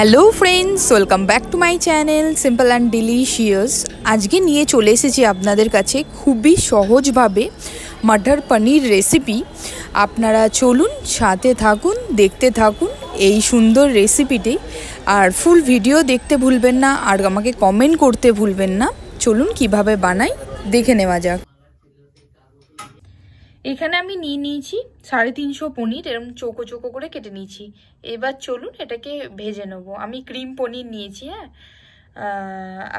Hello friends, welcome back to my channel simple and delicious. আজকে নিয়ে চলে এসেছি আপনাদের কাছে খুবই সহজভাবে মটর পনির রেসিপি। আপনারা চলুন, সাথে থাকুন, দেখতে থাকুন এই সুন্দর রেসিপিটি। আর ফুল ভিডিও দেখতে ভুলবেন না, আর আমাকে কমেন্ট করতে ভুলবেন না। চলুন কিভাবে বানাই দেখে নেওয়া যাক। এখানে আমি নিয়ে নিয়েছি 350 পনির, এরকম চৌকো চৌকো করে কেটে নিয়েছি। এবার চলুন এটাকে ভেজে নেব। আমি ক্রিম পনির নিয়েছি, হ্যাঁ,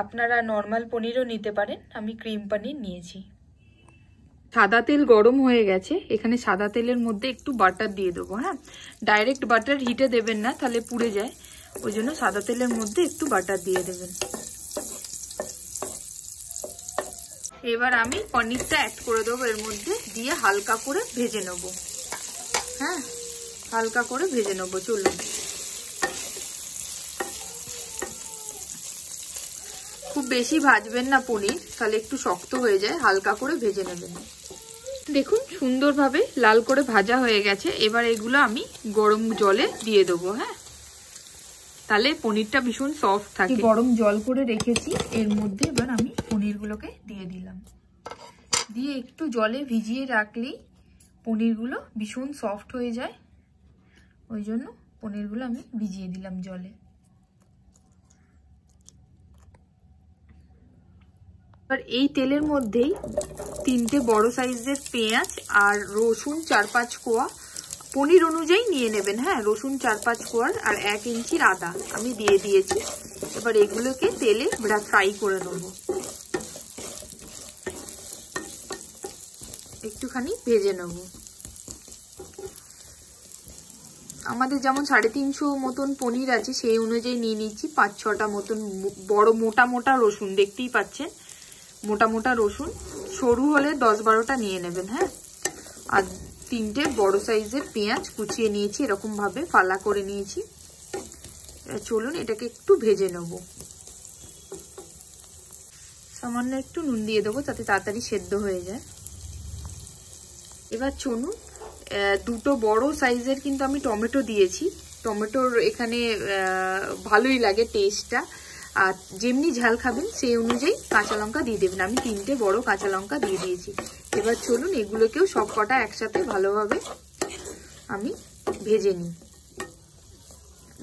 আপনারা নর্মাল পনিরও নিতে পারেন। আমি ক্রিম পনির নিয়েছি। সাদা তেল গরম হয়ে গেছে, এখানে সাদা তেলের মধ্যে একটু বাটার দিয়ে দেবো। হ্যাঁ, ডাইরেক্ট বাটার হিটে দেবেন না, তাহলে পুড়ে যায়। ওই জন্য সাদা তেলের মধ্যে একটু বাটার দিয়ে দেবেন। এবার আমি পনিরটা অ্যাড করে দেবো এর মধ্যে, দিয়ে হালকা করে ভেজে নেব। হ্যাঁ, হালকা করে ভেজে নেব। চলুন, খুব বেশি ভাজবেন না পনির, তাহলে একটু শক্ত হয়ে যায়। হালকা করে ভেজে নেবেন। দেখুন সুন্দরভাবে লাল করে ভাজা হয়ে গেছে। এবার এগুলো আমি গরম জলে দিয়ে দেবো। হ্যাঁ, তাহলে পনিরটা ভীষণ সফট থাকে। গরম জল করে রেখেছি, এর মধ্যে এবার আমি পনিরগুলোকে দিয়ে দিলাম। দিয়ে একটু জলে ভিজিয়ে রাখলেই পনিরগুলো ভীষণ সফট হয়ে যায়। ওই জন্য পনিরগুলো আমি ভিজিয়ে দিলাম জলে। এবার এই তেলের মধ্যেই 3টে বড় সাইজের পেঁয়াজ আর রসুন 4-5 কোয়া, পনির অনুযায়ী নিয়ে নেবেন। হ্যাঁ, রসুন 4-5 কোয়ার আর 1 ইঞ্চির আদা আমি দিয়ে দিয়েছি। এবার এগুলোকে তেলে ফ্রাই করে নেব, একটুখানি ভেজে নেব। আমাদের যেমন 350 মতন পনির আছে, সেই অনুযায়ী নিয়ে নিচ্ছি 5-6টা মতন বড় মোটা মোটা রসুন। দেখতেই পাচ্ছেন মোটা মোটা রসুন, সরু হলে 10-12টা নিয়ে নেবেন। হ্যাঁ, আর 3টে বড় সাইজের পেঁয়াজ কুচিয়ে নিয়েছি, এরকম ভাবে ফালা করে নিয়েছি। চলুন এটাকে একটু ভেজে নেব। সামান্য একটু নুন দিয়ে দেবো, যাতে তাড়াতাড়ি সেদ্ধ হয়ে যায়। এবার চলুন, 2টো বড় সাইজের কিন্তু আমি টমেটো দিয়েছি। টমেটোর এখানে ভালোই লাগে টেস্টটা, আর যেমনি ঝাল খাবেন সেই অনুযায়ী কাঁচা লঙ্কা দিয়ে দেবেন। আমি 3টে বড় কাঁচা লঙ্কা দিয়ে দিয়েছি। এবার চলুন এগুলোকেও সব কটা একসাথে ভালোভাবে আমি ভেজে নিই।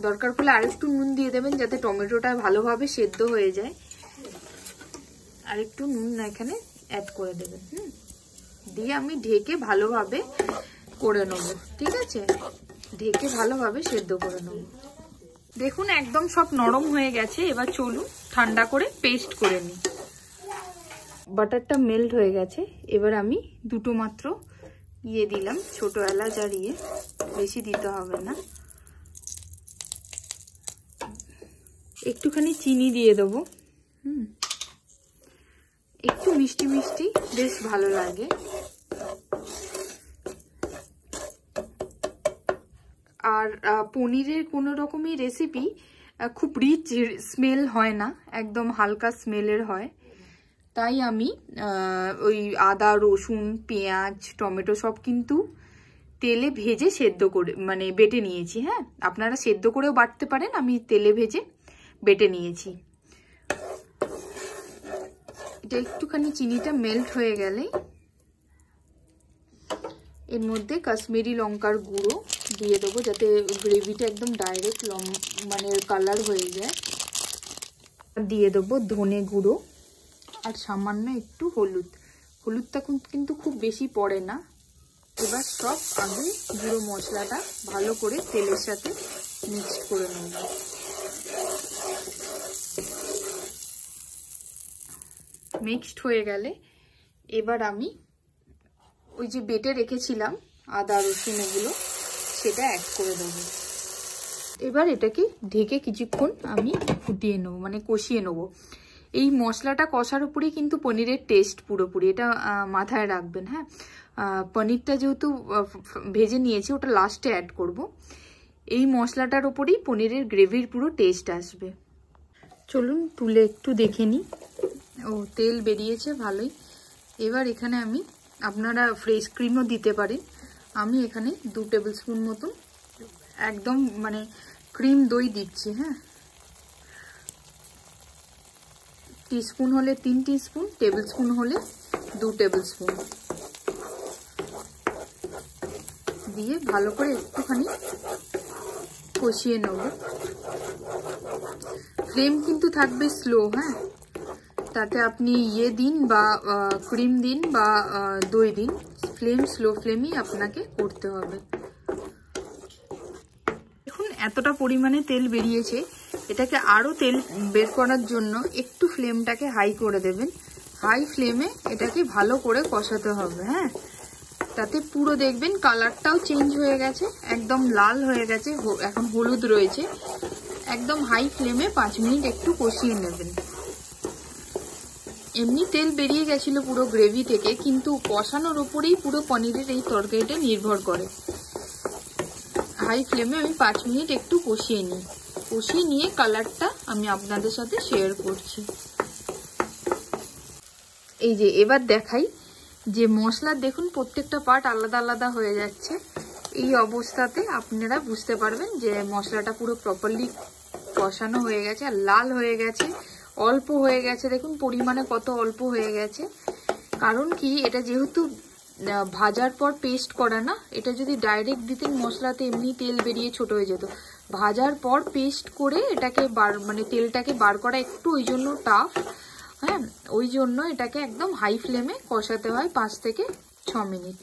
দরকার পড়লে আরেকটু নুন দিয়ে দেবেন, যাতে টমেটোটা ভালোভাবে সেদ্ধ হয়ে যায়। আরেকটু নুন এখানে অ্যাড করে দেবেন। দিয়ে আমি ঢেকে ভালোভাবে করে নেব। ঠিক আছে, ঢেকে ভালোভাবে সেদ্ধ করে নেব। দেখুন একদম সব নরম হয়ে গেছে। এবার চলুন ঠান্ডা করে পেস্ট করে নিই। বাটারটা মেল্ট হয়ে গেছে। এবার আমি 2টো মাত্র দিলাম, ছোট এলাচ আর বেশি দিতে হবে না। একটুখানি চিনি দিয়ে দেবো। একটু মিষ্টি মিষ্টি বেশ ভালো লাগে। আর পনিরের কোনো রকমই রেসিপি খুব রিচ স্মেল হয় না, একদম হালকা স্মেলের হয়। তাই আমি ওই আদা, রসুন, পেঁয়াজ, টমেটো সব কিন্তু তেলে ভেজে সেদ্ধ করে মানে বেটে নিয়েছি। হ্যাঁ, আপনারা সেদ্ধ করেও বাটতে পারেন, আমি তেলে ভেজে বেটে নিয়েছি। এটা একটুখানি চিনিটা মেল্ট হয়ে গেলে এর মধ্যে কাশ্মীরি লঙ্কার গুঁড়ো দিয়ে দেবো, যাতে গ্রেভিটা একদম ডাইরেক্ট মানে কালার হয়ে যায়। দিয়ে দেবো ধনে গুঁড়ো আর সামান্য একটু হলুদ। হলুদটা কিন্তু খুব বেশি পড়ে না। এবার সব আগে গুঁড়ো মশলাটা ভালো করে তেলের সাথে মিক্সড করে নেব। মিক্সড হয়ে গেলে এবার আমি ওই যে বেটে রেখেছিলাম আদা রসুন এগুলো, সেটা অ্যাড করে দেবো। এবার এটাকে ঢেকে কিছুক্ষণ আমি ফুটিয়ে নেবো, মানে কষিয়ে নেবো। এই মশলাটা কষার উপরেই কিন্তু পনিরের টেস্ট পুরোপুরি, এটা মাথায় রাখবেন। হ্যাঁ, পনিরটা যেহেতু ভেজে নিয়েছি, ওটা লাস্টে অ্যাড করব। এই মশলাটার উপরেই পনিরের গ্রেভির পুরো টেস্ট আসবে। চলুন তুলে একটু দেখে নিই। ও, তেল বেরিয়েছে ভালোই। এবার এখানে আমি, আপনারা ফ্রেশ ক্রিমও দিতে পারেন। আমি এখানে 2 টেবিল স্পুন মতন একদম মানে ক্রিম দই দিচ্ছি। হ্যাঁ, টিস্পুন হলে 3 টিস্পুন, টেবিল স্পুন হলে 2 টেবিল স্পুন দিয়ে ভালো করে একটুখানি কষিয়ে নেব। ফ্লেম কিন্তু থাকবে স্লো। হ্যাঁ, তাতে আপনি ইয়ে দিন বা ক্রিম দিন বা দই দিন, ফ্লেম স্লো ফ্লেমই আপনাকে করতে হবে। দেখুন এতটা পরিমাণে তেল বেরিয়েছে, এটাকে আরও তেল বের করার জন্য একটু ফ্লেমটাকে হাই করে দেবেন। হাই ফ্লেমে এটাকে ভালো করে কষাতে হবে। হ্যাঁ, তাতে পুরো দেখবেন কালারটাও চেঞ্জ হয়ে গেছে, একদম লাল হয়ে গেছে, এখন হলুদ রয়েছে। একদম হাই ফ্লেমে 5 মিনিট একটু কষিয়ে নেবেন। এমনি তেল বেরিয়ে গেছিল পুরো গ্রেভি থেকে, কিন্তু কষানোর ওপরেই পুরো পনিরের এই তরকারিটা নির্ভর করে। হাই ফ্লেমে আমি 5 মিনিট একটু কষিয়ে নিই। কষিয়ে নিয়ে কালারটা আমি আপনাদের সাথে শেয়ার করছি। এই যে এবার দেখাই যে মশলার দেখুন প্রত্যেকটা পার্ট আলাদা আলাদা হয়ে যাচ্ছে। এই অবস্থাতে আপনারা বুঝতে পারবেন যে মশলাটা পুরো প্রপারলি কষানো হয়ে গেছে আর লাল হয়ে গেছে। অল্প হয়ে গেছে, দেখুন পরিমাণে কত অল্প হয়ে গেছে। কারণ কি, এটা যেহেতু ভাজার পর পেস্ট করা না, এটা যদি ডাইরেক্ট দিতেন মশলাতে এমনি তেল বেরিয়ে ছোট হয়ে যেত। ভাজার পর পেস্ট করে এটাকে মানে তেলটাকে বার করা একটু ওই জন্য টাফ। হ্যাঁ, ওই জন্য এটাকে একদম হাই ফ্লেমে কষাতে হয় 5 থেকে 6 মিনিট।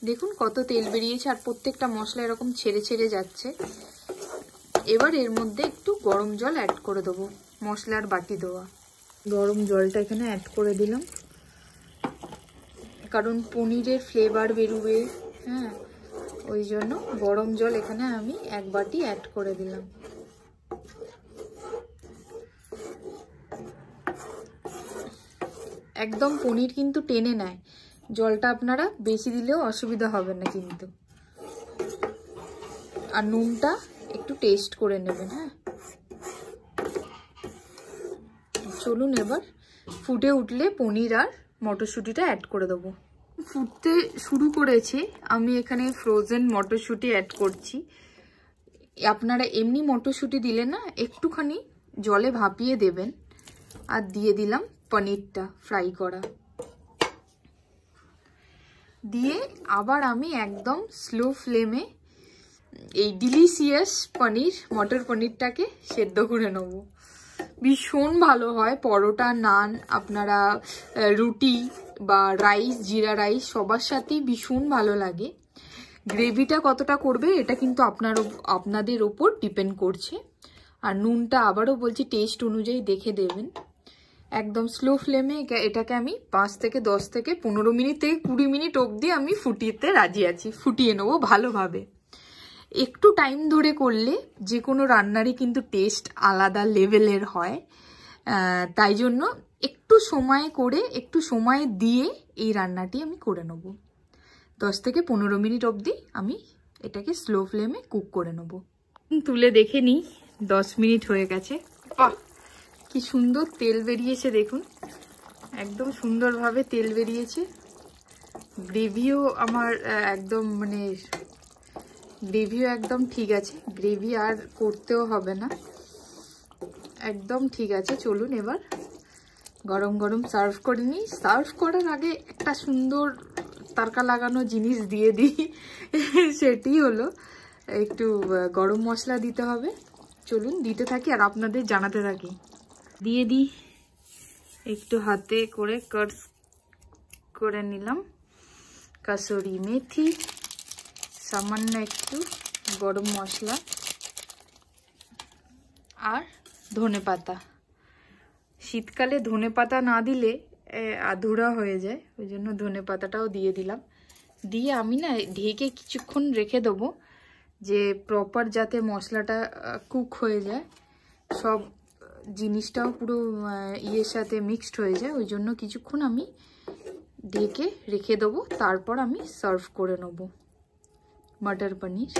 দেখুন কত তেল বেরিয়েছে আর প্রত্যেকটা মশলা এরকম ছেড়ে ছেড়ে যাচ্ছে। এবার এর মধ্যে একটু গরম জল অ্যাড করে দেবো, মশলার বাটি দেওয়া গরম জলটা এখানে অ্যাড করে দিলাম, কারণ পনিরের ফ্লেভার বেরোবে। হ্যাঁ, ওই জন্য গরম জল এখানে আমি 1 বাটি অ্যাড করে দিলাম। একদম পনির কিন্তু টেনে নেয়, জলটা আপনারা বেশি দিলেও অসুবিধা হবে না কিন্তু। আর নুনটা একটু টেস্ট করে নেবেন। হ্যাঁ, চলুন এবার ফুটে উঠলে পনির আর মটরশুঁটিটা অ্যাড করে দেবো। ফুটতে শুরু করেছে, আমি এখানে ফ্রোজেন মটরশুঁটি অ্যাড করছি। আপনারা এমনি মটরশুঁটি দিলে না, একটুখানি জলে ভাপিয়ে দেবেন। আর দিয়ে দিলাম পনিরটা ফ্রাই করা, দিয়ে আবার আমি একদম স্লো ফ্লেমে এই ডিলিশিয়াস পনির মটর পনিরটাকে সেদ্ধ করে নেব। ভীষণ ভালো হয় পরোটা, নান, আপনারা রুটি বা রাইস, জিরা রাইস সবার সাথেই ভীষণ ভালো লাগে। গ্রেভিটা কতটা করবে এটা কিন্তু আপনাদের ওপর ডিপেন্ড করছে। আর নুনটা আবারও বলছি টেস্ট অনুযায়ী দেখে দেবেন। একদম স্লো ফ্লেমে এটাকে আমি 5 থেকে 10 থেকে 15 মিনিট থেকে 20 মিনিট অবধি আমি ফুটিয়ে রাজি আছি। ফুটিয়ে নেবো ভালোভাবে। একটু টাইম ধরে করলে যে কোনো রান্নারই কিন্তু টেস্ট আলাদা লেভেলের হয়। তাই জন্য একটু সময় করে, একটু সময় দিয়ে এই রান্নাটি আমি করে নেব। 10 থেকে 15 মিনিট অবধি আমি এটাকে স্লো ফ্লেমে কুক করে নেব। তুলে দেখে নিই, 10 মিনিট হয়ে গেছে। বাহ, কি সুন্দর তেল বেরিয়েছে দেখুন, একদম সুন্দরভাবে তেল বেরিয়েছে। গ্রেভিও আমার একদম গ্রেভিও একদম ঠিক আছে, গ্রেভি আর করতেও হবে না, একদম ঠিক আছে। চলুন এবার গরম গরম সার্ভ করে নিই। সার্ভ করার আগে একটা সুন্দর তারকা লাগানো জিনিস দিয়ে দিই, সেটি হলো একটু গরম মশলা দিতে হবে। চলুন দিতে থাকি আর আপনাদের জানাতে থাকি। দিয়ে দিই একটু হাতে করে কাট করে নিলাম কাসুরি মেথি, সামান্য একটু গরম মশলা আর ধনেপাতা। শীতকালে ধনেপাতা না দিলে আধুরা হয়ে যায়, ওই জন্য ধনেপাতাটাও দিয়ে দিলাম। দিয়ে আমি না ঢেকে কিছুক্ষণ রেখে দেবো, যে প্রপার যাতে মশলাটা কুক হয়ে যায়, সব জিনিসটাও পুরো ইয়ের সাথে মিক্সড হয়ে যায়। ওই জন্য কিছুক্ষণ আমি ঢেকে রেখে দেবো, তারপর আমি সার্ভ করে নেব মটর পনির।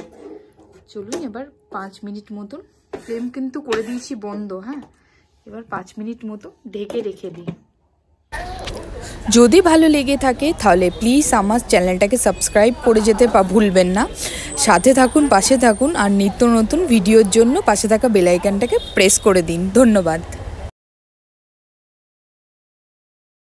চলুন এবার 5 মিনিট মতন, ফ্লেম কিন্তু করে দিয়েছি বন্ধ। হ্যাঁ, এবার 5 মিনিট মতো ঢেকে রেখে দিই। যদি ভালো লেগে থাকে তাহলে প্লিজ আমার চ্যানেলটাকে সাবস্ক্রাইব করে যেতে ভুলবেন না। সাথে থাকুন, পাশে থাকুন, আর নিত্য নতুন ভিডিওর জন্য পাশে থাকা বেল আইকনটাকে প্রেস করে দিন। ধন্যবাদ।